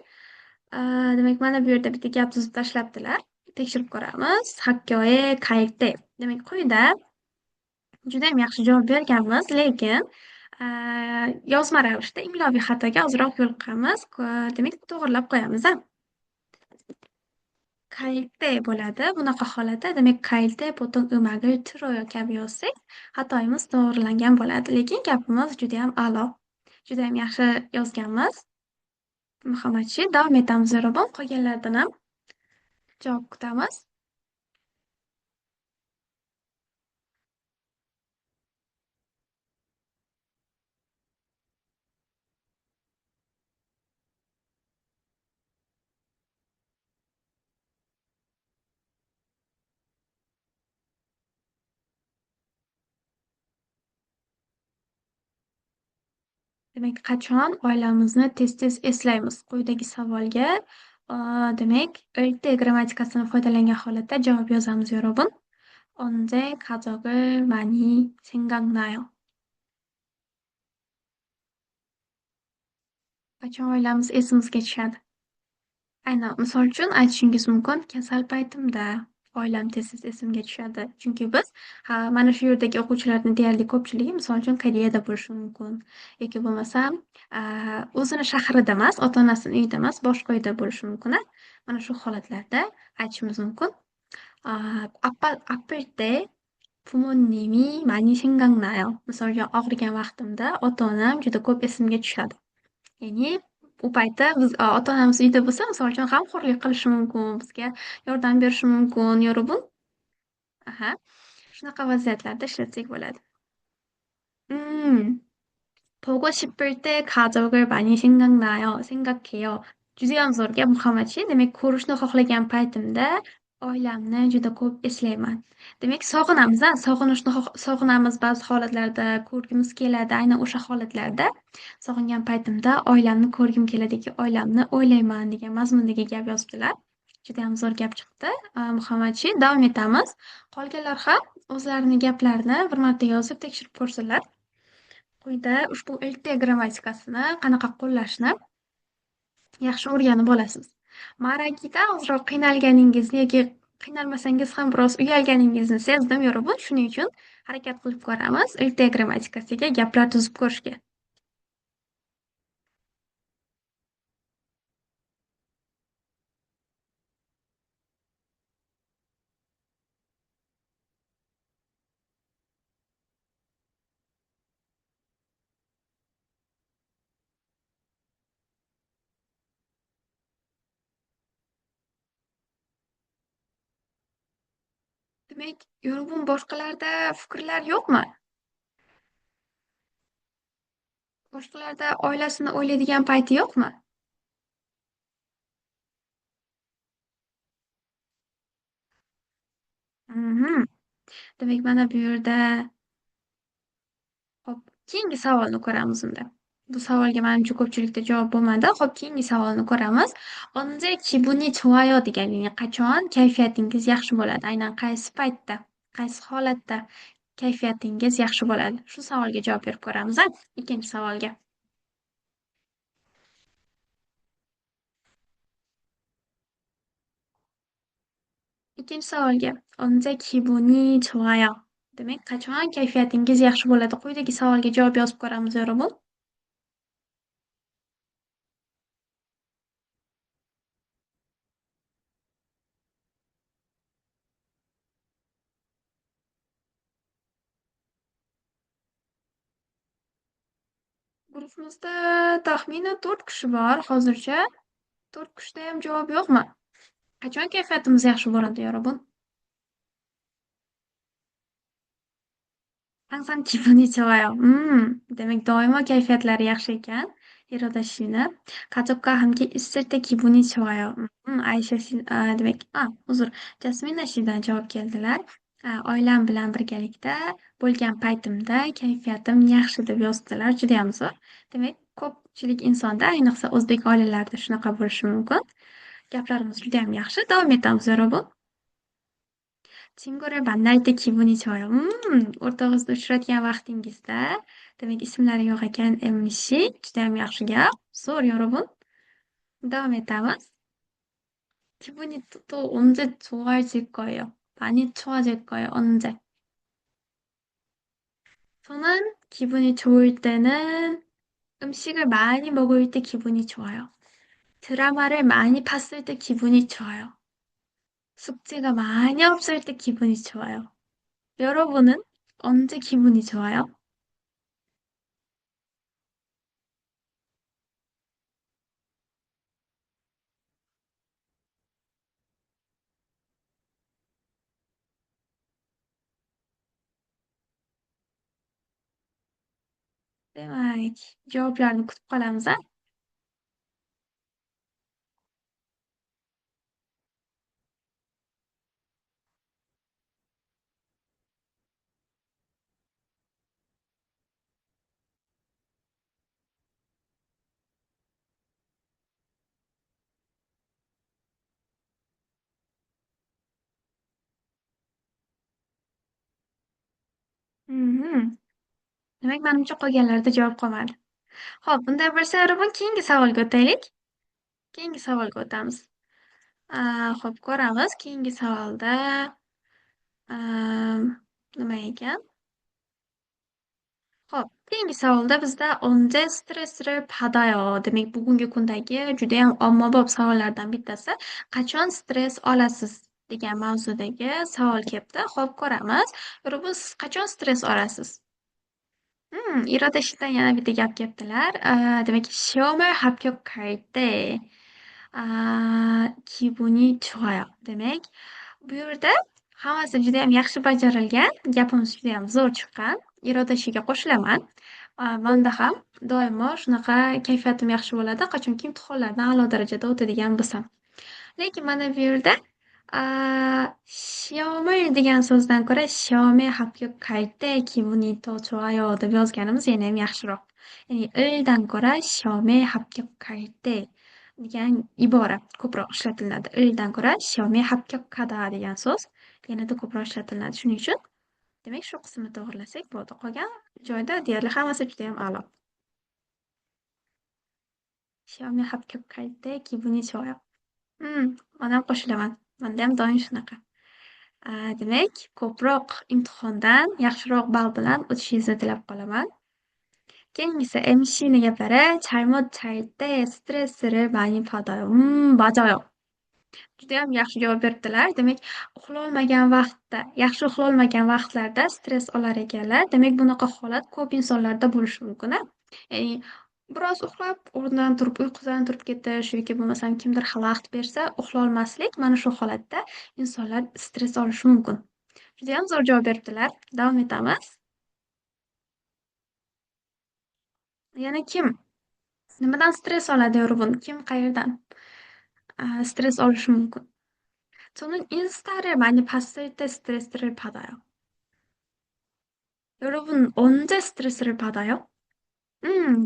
demak, mana bu yerda bitta gap tuzib tashlabdilar. Tekshirib ko'ramiz. Hakkoye qayiqda. Demak, quyida judayam yaxshi javob berganmiz, lekin yozma ravishda imloviy xatoga ozroq yo'liqqanmiz. Demak, to'g'irlab qo'yamiz-a. Qayiqda bo'ladi bunaqa holatda. Demak, qayiqda 보통 음악을 틀어요 kabi yozsak, xatoyimiz to'g'rilangan bo'ladi. Lekin gapimiz judayam a'lo. Judayam yaxshi yozganmiz. Muhammadshi, davom etamiz zo'rabon. Qolganlardan ham javob kutamiz. Demak, qachon oilamizni tez-tez eslaymiz? Quyidagi savolga, demak, erta grammatikasini foydalangan holatda javob yozamiz, 여러분. 언제 가족을 많이 생각나요? Qachon oilamiz esimizga tushadi? Aynan misol uchun aytishingiz mumkin, kasal paytimda oilam tez-tez esimga tushadi. Chunki biz mana shu yerdagi o'quvchilarni deyarli ko'pchiligi misol uchun Koreyada bo'lishi mumkin yoki bo'lmasam o'zini shahrida emas, ota-onasini uyida emas, boshqa uyda bo'lishi mumkin Mana shu holatlarda aytishimiz mumkin. 아플 때 부모님이 많이 생각나요. Misol uchun og'rigan vaqtimda ota-onam juda ko'p esimga tushadi. Ya'ni u paytda biz ota-onamiz uyda bo'lsa, misol uchun g'amxo'rlik qilishi mumkin, bizga yordam berishi mumkin, yorug'im. Aha, shunaqa vaziyatlarda ishlatsak bo'ladi. 음. 보고 싶을 때 가족을 많이 생각해요. Judayam zo'r gap Muhammadji. Demak, ko'rishni xohlagan paytimda oilamni juda ko'p eslayman. Demak, sog'inamiz-a, sog'inamiz ba'zi holatlarda, ko'rgimiz keladi. Aynan o'sha holatlarda sog'ingan paytimda oilamni ko'rgim keladi yoki oilamni o'ylayman degan mazmundagi gap yozibdilar. Judayam zo'r gap chiqdi. Muhammadji, davom etamiz. Qolganlar ham o'zlarining gaplarini bir marta yozib tekshirib ko'rsinlar. Quyida ushbu ertak grammatikasini qanaqa qo'llashni yaxshi o'rganib olasiz. Ma'rakida ozroq qiynalganingizni yoki qiynalmasangiz ham biroz uyalganingizni sezdim, yorug'im. Shuning uchun harakat qilib ko'ramiz ertak grammatikasiga gaplar tuzib ko'rishga. Demak, yorug'im boshqalarda fikrlar yo'qmi? Boshqalarda oilasini o'ylaydigan payti yo'qmi? Mhm. Demak, mana bu yerda Xo'p, keyingi savolni ko'ramiz unda. Bu savolga manimcha ko'pchilikda javob bo'lmadi. Xo'p, keyingi savolni ko'ramiz. 언제 기분이 좋아요 degani qachon kayfiyatingiz yaxshi bo'ladi? Aynan qaysi paytda, qaysi holatda kayfiyatingiz yaxshi bo'ladi? Shu savolga javob berib ko'ramiz ikkinchi savolga. Ikkinchi savolga. 언제 기분이 좋아요? Demak, qachon kayfiyatingiz yaxshi bo'ladi? Quyidagi savolga javob yozib ko'ramiz, yuribmi? Guruhimizda taxminan 4 kishi bor hozircha. 4 kishdayam javob yo'qmi? Qachon kayfiyatimiz yaxshi bo'ladi, yorug'im? 항상 기분이 좋아요. demak doimo kayfiyatlari yaxshi ekan. Iroda Shina. 가족과 함께 있을 때 기분이 좋아요. Aysha demak, uzr. Jasmina Shidan javob keldilar. Oilam bilan birgalikda bo'lgan paytimda kayfiyatim yaxshi deb yozdilar. Judayam zo'r. Demak, ko'pchilik insonda, ayniqsa o'zbek oilalarida shunaqa bo'lishi mumkin. Gaplarimiz judayam yaxshi. Davom etamiz, 여러분. 친구를 만날 때 기분이 좋아요. o'rtog'ingizni uchratgan vaqtingizda, demak ismlari yo'q ekan MC, judayam yaxshi gap. Zo'r, 여러분. 다음 etamiz. 기분이 또 언제 좋아질 거예요? 많이 좋아질 거예요. 언제? 저는 기분이 좋을 때는 음식을 많이 먹을 때 기분이 좋아요. 드라마를 많이 봤을 때 기분이 좋아요. 숙제가 많이 없을 때 기분이 좋아요. 여러분은 언제 기분이 좋아요? Demak, javoblarni kutib qolamiz. Demak, menimcha qolganlarida javob qolmadi. Ho'p, bunday bo'lsa, Yurubun keyingi savolga o'taylik. Keyingi savolga o'tamiz. Ho'p, ko'ramiz. Keyingi savolda nima ekan? Ho'p, keyingi savolda bizda 언제 스트레스를 받아요? Demak, bugungi kundagi judayam ommabop savollardan bittasi. Qachon stress olasiz? Degan mavzudagi savol kelibdi. Ho'p, ko'ramiz. Yurubun, siz qachon stress olasiz? 이러다 시dan yana bitta gap kelibdilar. Demak, 시험을 합격할 때 기분이 좋아요. Demak, bu yerda hammasi judayam yaxshi bajarilgan, gapimiz judayam zo'r chiqqan. Iroda ishiga qo'shilaman. Menda ham doimo shunaqa kayfiyatim yaxshi bo'ladi, qachonki imtihonlardan a'lo darajada o'tadigan bo'lsam. Lekin mana bu yerda 시험을 degan so'zdan ko'ra 시험에 합격할 때 기분이 더 좋아요 deb yozganimiz yanayam yaxshiroq. Ya'ni 일dan ko'ra 시험에 합격할 때 degan ibora ko'proq ishlatiladi. 일dan ko'ra 시험에 합격하다 degan so'z yanada ko'proq ishlatiladi. Shuning uchun demak shu qismni to'g'irlasak bo'ldi. Qolgan joyda deyarli hammasi juda ham a'lo. 시험에 합격할 때 기분이 좋아요. Manam qo'shilaman. Menda ham doim shunaqa. Demak, ko'proq imtihondan yaxshiroq ball bilan o'tishingizni tilab qolaman. Keyingisi MCning gaplari 잘못 잘 때 스트레스를 많이 받아요. 맞아요. Judayam yaxshi javob beribdilar. Demak, yaxshi uxlolmagan vaqtlarda stress olar ekanlar. Demak, bunaqa holat ko'p insonlarda bo'lishi mumkin-a. Ya'ni biroz uxlab, uyqudan turib ketish yoki bo'lmasam kimdir xalaqit bersa, uxlolmaslik, mana shu holatda insonlar stress olishi mumkin. Judayam zo'r javob beribdilar. Davom etamiz. Yana kim? Nimadan stress oladi Yorubun? Kim qayerdan stress olishi mumkin? 저는 인스타를 많이 봤을 때 스트레스를 받아요. 여러분, 언제 스트레스를 받아요?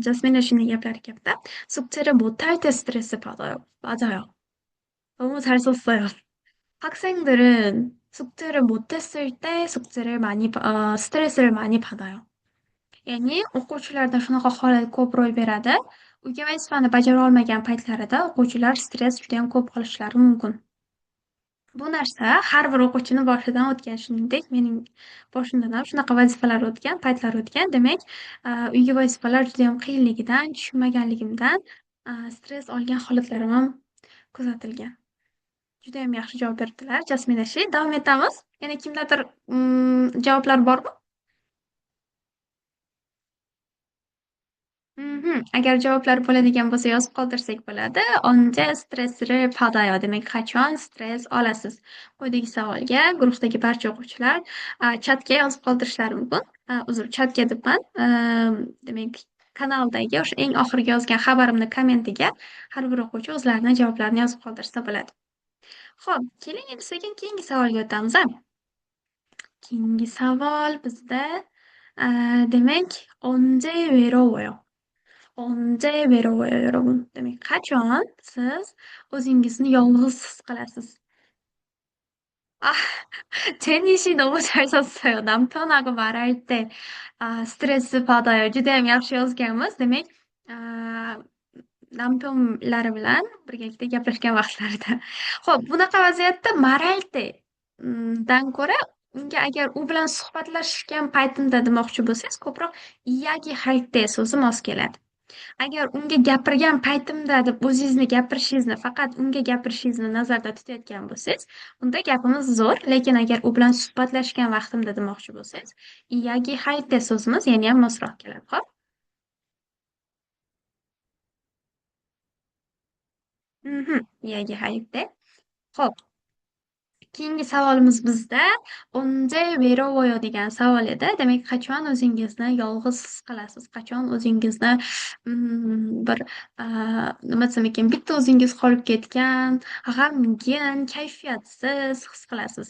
자스민의 쉬는 얘기하겠다. 숙제를 못할 때 스트레스 받아요. 맞아요. 너무 잘 썼어요. 학생들은 숙제를 못했을 때 스트레스를 많이 받아요. Ya'ni o'quvchilarda shunaqa holat ko'p ro'y beradi. Uyga vazifani bajara olmagan paytlarida o'quvchilar stress juda ham ko'p olishlari mumkin. Bu narsa har bir o'quvchini boshidan o'tgan, shuningdek, mening boshimdan ham shunaqa vazifalar o'tgan, paytlar o'tgan. Demak, uyga vazifalar juda ham qiyinligidan, tushunmaganligimdan stress olgan holatlarim ham kuzatilgan. Juda ham yaxshi javob berdilar. Jasmina Shi. Davom etamiz. Yana kimdadir javoblar bormi? Agar javoblar bo'ladigan bo'lsa yozib qoldirsak bo'ladi. 언제 스트레스를 받아요? Demak, qachon stress olasiz? Quyidagi savolga guruhdagi barcha o'quvchilar chatga yozib qoldirishlari mumkin. Chatga debman. Demak, kanaldagi o'sha eng oxirgi yozgan xabarimni kommentiga har bir o'quvchi o'zlarini javoblarini yozib qoldirsa bo'ladi. Xo'p, keling endi sekin keyingi savolga o'tamiz. Keyingi savol bizda demak, 언제 외로워요? 언제 외로워요, 여러분? Demak, qachon siz o'zingizni yolg'iz his qilasiz? 아, 제니 씨 너무 잘 썼어요. 남편하고 말할 때 스트레스 받아요. judayam yaxshi yozganmiz. Demak, 아, 남편lari bilan birgalikda gaplashgan vaqtlarida. Xo'p, bunaqa vaziyatda maralti dan ko'ra unga agar u bilan suhbatlashgan paytimda demoqchi bo'lsangiz, ko'proq iyagi halte so'zi mos keladi. Agar unga gapirgan paytimda deb o'zingizni gapirishingizni, faqat unga gapirishingizni nazarda tutayotgan bo'lsangiz, unda gapimiz zo'r. Lekin agar u bilan suhbatlashgan vaqtimda demoqchi bo'lsangiz, iyagi halte so'zimiz yanayam mosroq keladi. Xo'p? Iyagi halte. Xo'p. Keyingi savolimiz bizda "언제 외로워요" degan savol edi. Demak, qachon o'zingizni yolg'iz his qilasiz? Qachon o'zingizni bir nima desam ekan, bitta o'zingiz qolib ketgan, g'amgin, kayfiyatsiz his qilasiz?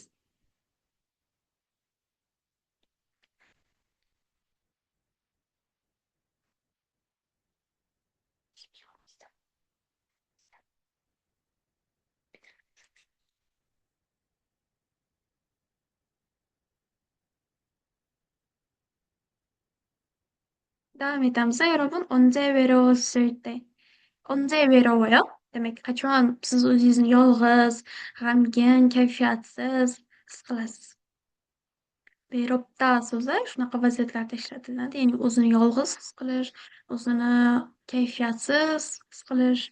davom etamiz. Yurobun 언제 외로웠을 때. 언제 외로워요? Demak, qachon siz o'zingizni yolg'iz, g'amgin, kayfiyatsiz his qilasiz? Berobda so'zi shunaqa vaziyatlarda ishlatiladi. Ya'ni o'zini yolg'iz his qilish, o'zini kayfiyatsiz his qilish.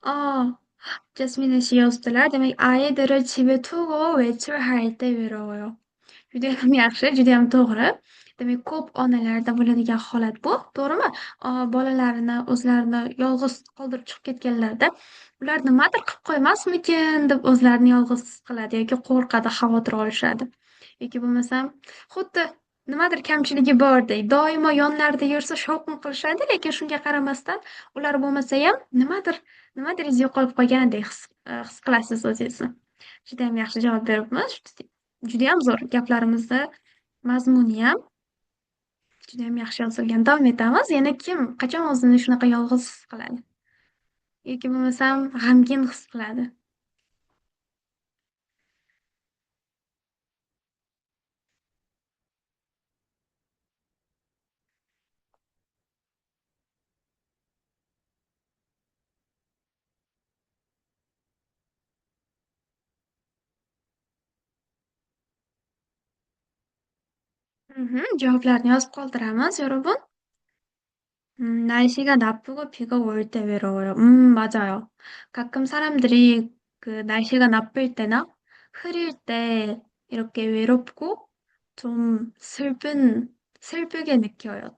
어, 제스민은 씨 yozdilar. Demak, 아이들을 집에 두고 외출할 때 외로워요. Judayam yaxshi, judayam to'g'ri. Demak, ko'p onalarda bo'ladigan holat bu, to'g'rimi? Bolalarini o'zlarini yolg'iz qoldirib chiqib ketganlarida ular nimadir qilib qo'ymasmikin deb o'zlarini yolg'iz his qiladi yoki qo'rqadi, xavotir olishadi. Yoki bo'lmasam, xuddi nimadir kamchiligi bordek, doimo yonlarida yursa shovqin qilishadi, lekin shunga qaramasdan ular bo'lmasa ham nimadiringiz yo'qolib qolgandek his qilasiz o'zingizni. Judayam yaxshi javob beribmiz. Judayam zo'r. Gaplarimizda mazmuniyam judayam yaxshi yozilgan. Davom etamiz. Yana kim qachon o'zini shunaqa yolg'iz his qiladi? Yoki bo'lmasam g'amgin his qiladi? javoblarni yozib qoldiramiz, 여러분. 날씨가 나쁘고 비가 올 때 외로워요. 맞아요. 가끔 사람들이 그 날씨가 나쁠 때나 흐릴 때 이렇게 외롭고 좀 슬프게 느껴요.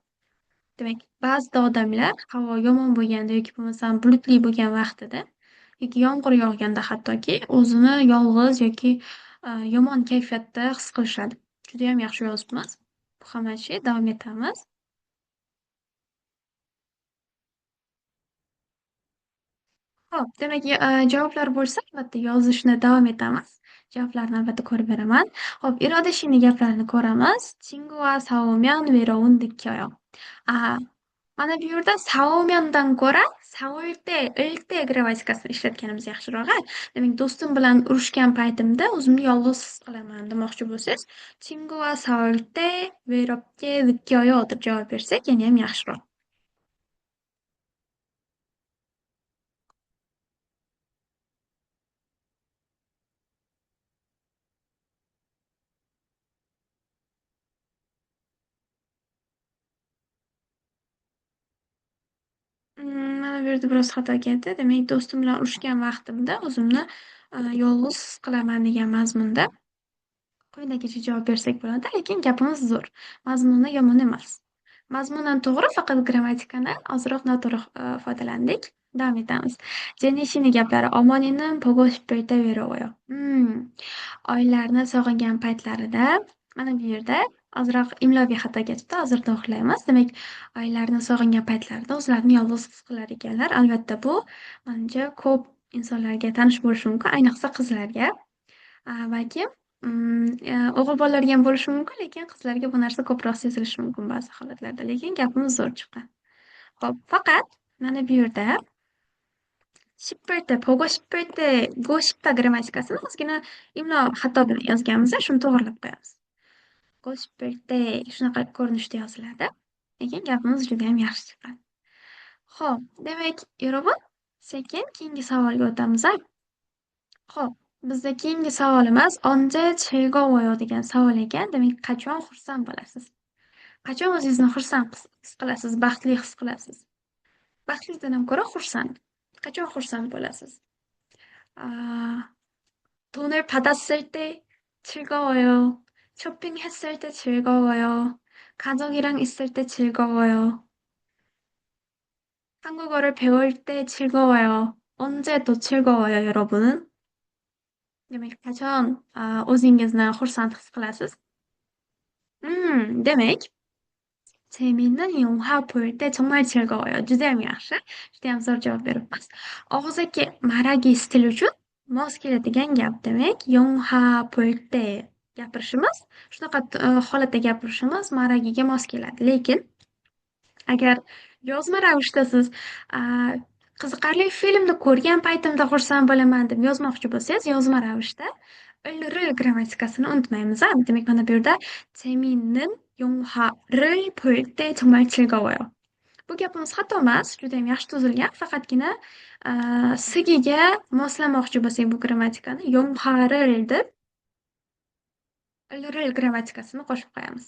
Demek, ba'zida odamlar havo yomon bo'lganda yoki bo'lmasam bulutli bo'lgan vaqtida yoki yomg'ir yog'ganda hattoki o'zini yolg'iz yoki yomon kayfiyatda his qilishadi. Judayam yaxshi yozibmiz. Bu hammachi davom etamiz. Ho'p, demak, javoblar bo'lsa, albatta yozishni davom etamiz. Javoblarni albatta ko'rib beraman. Ho'p, Iroda ishini gaplarini ko'ramiz. 친구와 싸우면 외로운 느껴요. 아, mana bu yerda "savmendan" ko'ra "savul 때", "il 때" grammatikasini ishlatganimiz yaxshiroq-a. Demak, do'stim bilan urushgan paytimda o'zimni yolg'iz his qilaman demoqchi bo'lsangiz, 친구와 싸울 때 외롭게 느껴요 deb javob bersak, yanayam yaxshiroq. Mana bu yerda biroz xato ketdi. Demak, do'stim bilan urushgan vaqtimda o'zimni yolg'iz his qilaman degan mazmunda quyidagicha javob bersak bo'ladi, lekin gapimiz zo'r. Mazmuni yomon emas. Mazmunan to'g'ri, faqat grammatikani ozroq noto'g'ri foydalandik. Davom etamiz. Jenishini gaplari. 어머니는 보고 싶을 때 외로워요. Oylarni sog'ingan paytlarida mana bu yerda ozroq imloviy xato ketibdi. Hozir to'g'rilaymiz. Demak, oylarni sog'ingan paytlarida o'zlarini yolg'iz his qilar ekanlar. Albatta, bu manimcha ko'p insonlarga tanish bo'lishi mumkin, ayniqsa qizlarga. Balki o'g'il bolalarga ham bo'lishi mumkin, lekin qizlarga bu narsa ko'proq sezilishi mumkin ba'zi holatlarda. Lekin gapimiz zo'r chiqqan. Xo'p, faqat mana bu yerda 싶을 때, 보고 싶을 때, 보고 싶다 grammatikasini ozgina imlo xato bilan yozganmiz, shuni to'g'rilab qo'yamiz. 보고 싶을 때 shunaqa ko'rinishda yoziladi. Lekin gapimiz judayam yaxshi chiqqan. Xo'p, demak, yurobon sekin keyingi savolga o'tamiz. Xo'p, bizda keyingi savolimiz "언제 즐거워요" degan savol ekan. Demak, qachon xursand bo'lasiz? Qachon o'zingizni xursand his qilasiz, baxtli his qilasiz? Baxtlidan ham ko'ra xursand. Qachon xursand bo'lasiz? 돈을 받았을 때 즐거워요. 쇼핑했을 때 즐거워요. 가족이랑 있을 때 즐거워요. 한국어를 배울 때 즐거워요. 언제 더 즐거워요, 여러분은? Demak, qachon o'zingizni xursand his qilasiz? Demak, 재미있는 영화 볼 때 정말 즐거워요. judayam yaxshi. Judayam zo'r javob beribmiz. Og'zaki maragi stil uchun mos keladigan gap. Demak, 영화 볼 때 gapirishimiz, shunaqa holatda gapirishimiz maragiga mos keladi. Lekin agar yozma ravishda siz qiziqarli filmni ko'rgan paytimda xursand bo'laman deb yozmoqchi bo'lsangiz, yozma ravishda ilri grammatikasini unutmaymiz. Demak, mana bu yerda 재미있는 영화를 볼 때 정말 즐거워요. Bu gapimiz xato emas, judayam yaxshi tuzilgan. Faqatgina sigiga moslamoqchi bo'lsak bu grammatikani yomg'iril deb ril grammatikasini qo'shib qo'yamiz.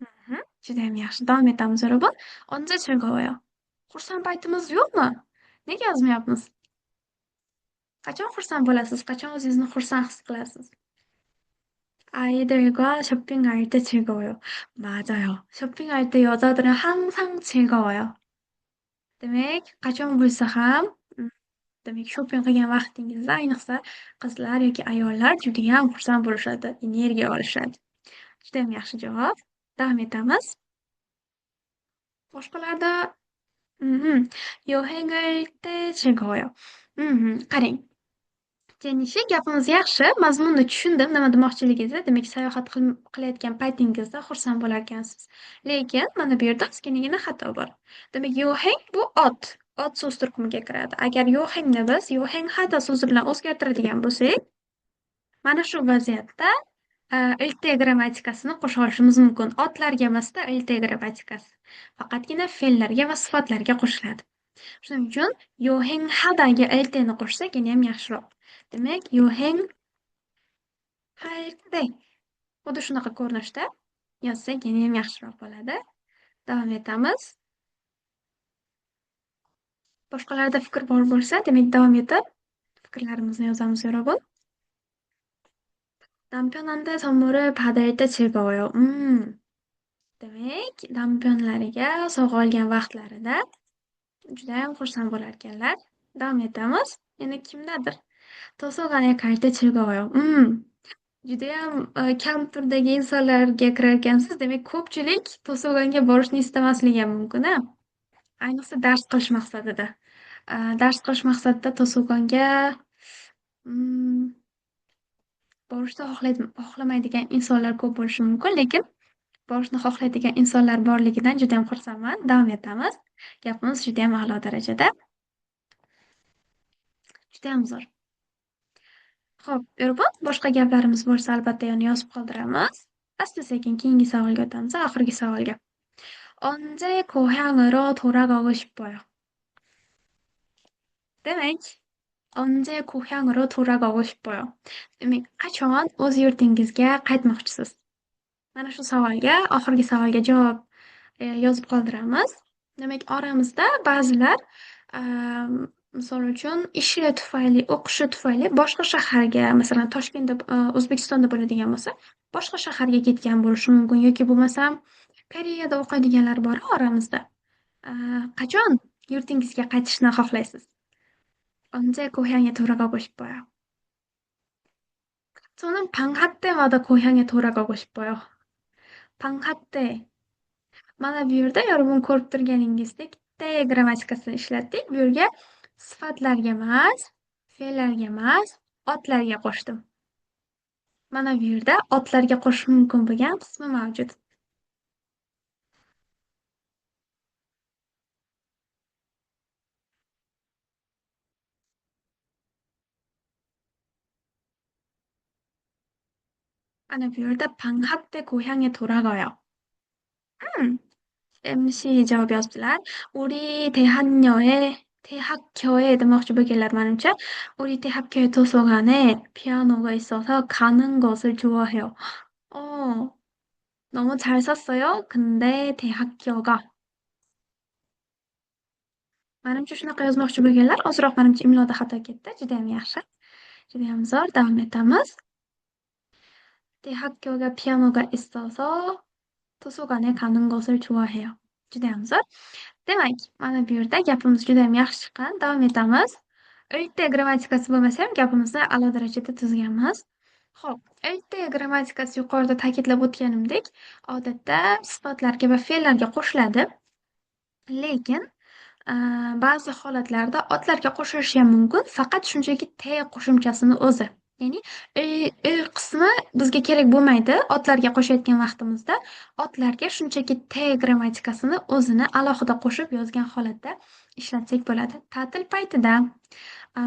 Mhm. Judayam yaxshi. Davom etamiz, Robot. 언제 즐거워요? Xursand paytimiz yo'qmi? Nega yozmayapmiz? Qachon xursand bo'lasiz? Qachon o'zingizni xursand his qilasiz? 아이들과 쇼핑할 때 즐거워요. 맞아요. 쇼핑할 때 여자들은 항상 즐거워요. Demek, qachon bo'lsa ham, demak, shopping qilgan vaqtingizda, ayniqsa, qizlar yoki ayollar judayam xursand bo'lishadi, energiya olishadi. Judayam yaxshi javob. Davom etamiz. Boshqalarda 여행할 때 즐거워요. qarang. Jenishi, gapimiz yaxshi, mazmunni tushundim, nima demoqchiligingizni. Demak, sayohat qilayotgan paytingizda xursand bo'larkansiz. Lekin mana bu yerda ozginagina xato bor. Demak, yo'heng bu ot. Ot so'z turkumiga kiradi. Agar yo'hengni biz yo'heng hada so'zi bilan o'zgartiradigan bo'lsak, mana shu vaziyatda ilte grammatikasini qo'sha olishimiz mumkin. Otlarga emasda ilte grammatikasi. Faqatgina fe'llarga va sifatlarga qo'shiladi. Shuning uchun yo'heng hadagi elteni qo'shsak ham yaxshiroq. Demak, yo'heng hayde. Xuddi shunaqa ko'rinishda yozsak ham yaxshiroq bo'ladi. Davom etamiz. Boshqalarda fikr bor bo'lsa, demak davom etib fikrlarimizni yozamiz, Yorobod. 남편한테 선물을 받을 때 즐거워요. Demak, 남편lariga sovg'a olgan vaqtlarida judayam xursand bo'lar ekanlar. Davom etamiz. Yana kimdadir to'sog'ini 갈 때 즐거워요. Judayam kam turdagi insonlarga kirar ekansiz. Demak, ko'pchilik to'sog'anga borishni istamasligi ham mumkin-a? Ayniqsa dars qilish maqsadida. Dars qilish maqsadida to'sog'onga borishni xohlamaydigan insonlar ko'p bo'lishi mumkin, lekin borishni xohlaydigan insonlar borligidan judayam xursandman. Davom etamiz. Gapimiz judayam a'lo darajada. Judayam zo'r. Xo'p, Irbod, boshqa gaplarimiz bo'lsa, albatta yana yozib qoldiramiz. Asta-sekin keyingi savolga o'tamiz, oxirgi savolga. 언제 고향으로 돌아가고 싶어요? demak, 언제 고향으로 돌아가고 싶어요? Demak, qachon o'z yurtingizga qaytmoqchisiz? Mana shu savolga, oxirgi savolga javob yozib qoldiramiz. Demak, oramizda ba'zilar misol uchun ishi tufayli, o'qishi tufayli boshqa shaharga, masalan, Toshkentda, O'zbekistonda bo'ladigan bo'lsa, boshqa shaharga ketgan bo'lishi mumkin yoki bo'lmasam Koreyada o'qiydiganlar bor oramizda. Qachon yurtingizga qaytishni xohlaysiz? 언제 고향에 돌아가고 싶어요? 저는 방학 때마다 고향에 돌아가고 싶어요. 방학 때. Mana bu yerda yoribun ko'rib turganingizdek te grammatikasini ishlatdik. Bu yerga sifatlarga emas, fe'llarga emas, otlarga qo'shdim. Mana bu yerda otlarga qo'shish mumkin bo'lgan qismi mavjud. Mana bu yerda 방학 때 고향에 돌아가요. MC javob yozibdilar. 우리 대학교에 demoqchi bo'lganlar manimcha. 우리 대학교에 도서관에 피아노가 있어서 가는 것을 좋아해요. 너무 잘 썼어요. 근데 대학교가 manimcha shunaqa yozmoqchi bo'lganlar. Ozroq manimcha imloda xato ketdi. Judayam yaxshi. Judayam zo'r. Davom etamiz. 대학교가 피아노가 있어서 도서관에 가는 것을 좋아해요. Judayam zo'r. Demak, mana bu yerda gapimiz judayam yaxshi chiqqan. Davom etamiz. Erta grammatikasi bo'lmasa ham gapimizni a'lo darajada tuzganmiz. Xo'p, erta grammatikasi yuqorida ta'kidlab o'tganimdek, odatda sifatlarga va fe'llarga qo'shiladi. Lekin ba'zi holatlarda otlarga qo'shilishi ham mumkin, faqat shunchaki te qo'shimchasini o'zi. Ya'ni qismi bizga kerak bo'lmaydi. Otlarga qo'shayotgan vaqtimizda otlarga shunchaki te grammatikasini o'zini alohida qo'shib yozgan holatda ishlatsak bo'ladi. Ta'til paytida,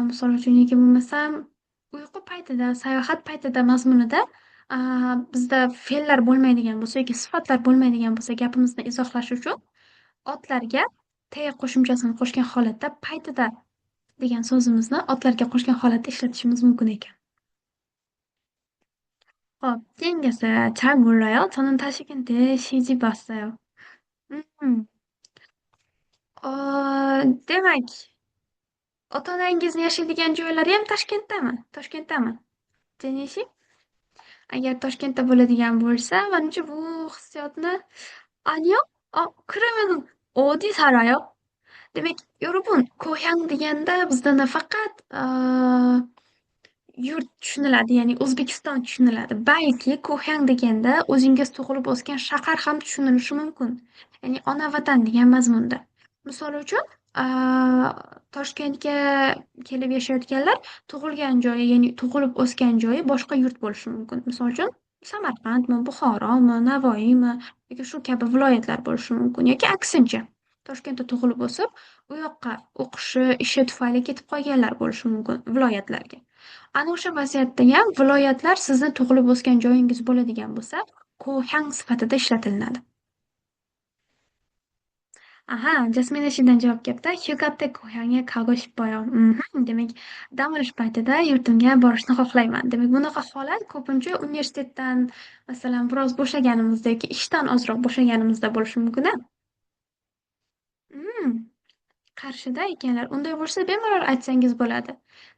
misol uchun yoki bo'lmasam Uyqu paytida, sayohat paytida mazmunida bizda fe'llar bo'lmaydigan bo'lsa yoki sifatlar bo'lmaydigan bo'lsa, gapimizni izohlash uchun otlarga "te" qo'shimchasini qo'shgan holatda "paytida" degan so'zimizni otlarga qo'shgan holatda ishlatishimiz mumkin ekan. keyingisi 잘 몰라요. 저는 타시겐데 시집 왔어요. 음. demak, ota-onangizni yashaydigan joylari ham Toshkentdami? Jenishi? Agar Toshkentda bo'ladigan bo'lsa, manimcha bu hissiyotni 아니요? 그러면은 어디 살아요? demak, 여러분, 고향 deganda bizda nafaqat yurt tushuniladi, ya'ni O'zbekiston tushuniladi. Balki ko'hang deganda o'zingiz tug'ilib o'sgan shahar ham tushunilishi mumkin. Ya'ni ona vatan degan mazmunda. Misol uchun, Toshkentga kelib yashayotganlar tug'ilgan joyi, ya'ni tug'ilib o'sgan joyi boshqa yurt bo'lishi mumkin. Misol uchun, Samarqandmi, Buxoromi, Navoiymi yoki shu kabi viloyatlar bo'lishi mumkin yoki aksincha. Toshkentda tug'ilib o'sib, u yoqqa o'qishi, ishi tufayli ketib qolganlar bo'lishi mumkin viloyatlarga. Ana o'sha vaziyatdayam viloyatlar sizni tug'ilib o'sgan joyingiz bo'ladigan bo'lsa, ko'hang sifatida ishlatilinadi. Aha, Jasmina shundan javob kelibdi. 휴가 때 고향에 가고 싶어요. Demak, dam olish paytida yurtimga borishni xohlayman. Demak, bunaqa holat ko'pincha universitetdan, masalan, biroz bo'shaganimizda yoki ishdan ozroq bo'shaganimizda bo'lishi mumkin-a? Mm, Qarshida ekanlar. Unday bo'lsa, bemalol aytsangiz bo'ladi.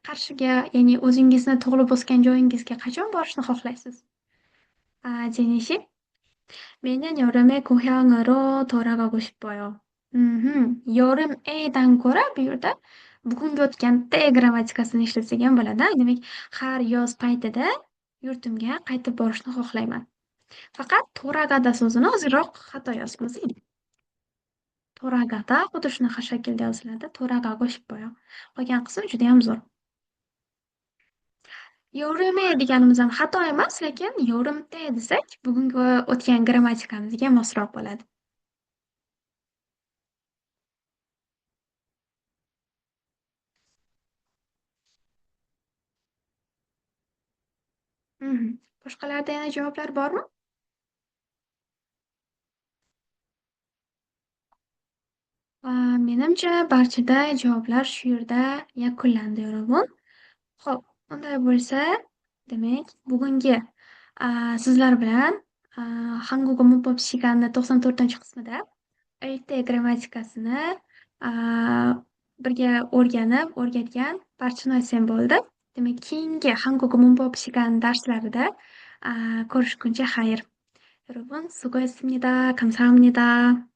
Qarshiga, ya'ni o'zingizni tug'ilib o'sgan joyingizga qachon borishni xohlaysiz? 제니씨? 매년 여름에 고향으로 돌아가고 싶어요. 여름에dan ko'ra bu yerda bugungi o'tgan te grammatikasini ishlatsak ham bo'ladi. Demak, har yoz paytida yurtimga qaytib borishni xohlayman. Faqat to'ragada so'zini ozroq xato yozibmiz. To'ragada xuddi shunaqa shaklda yoziladi. To'ragago 싶어요. Qolgan qism juda ham zo'r. Yorime deganimiz ham xato emas, lekin yorimte desak, bugungi o'tgan grammatikamizga mosroq bo'ladi. Mhm. Boshqalarda yana javoblar bormi? Menimcha barchada javoblar shu yerda yakunlandi, yo'g'on. Xo'p, unday bo'lsa, demak, bugungi sizlar bilan Hangugo Munpop Shiganni 94-qismida erta grammatikasini birga o'rgatgan Barchinoy sen bo'ldi. Demak, keyingi Hangugo Munpop Shigan darslarida ko'rishguncha xayr. 여러분, 수고했습니다. 감사합니다.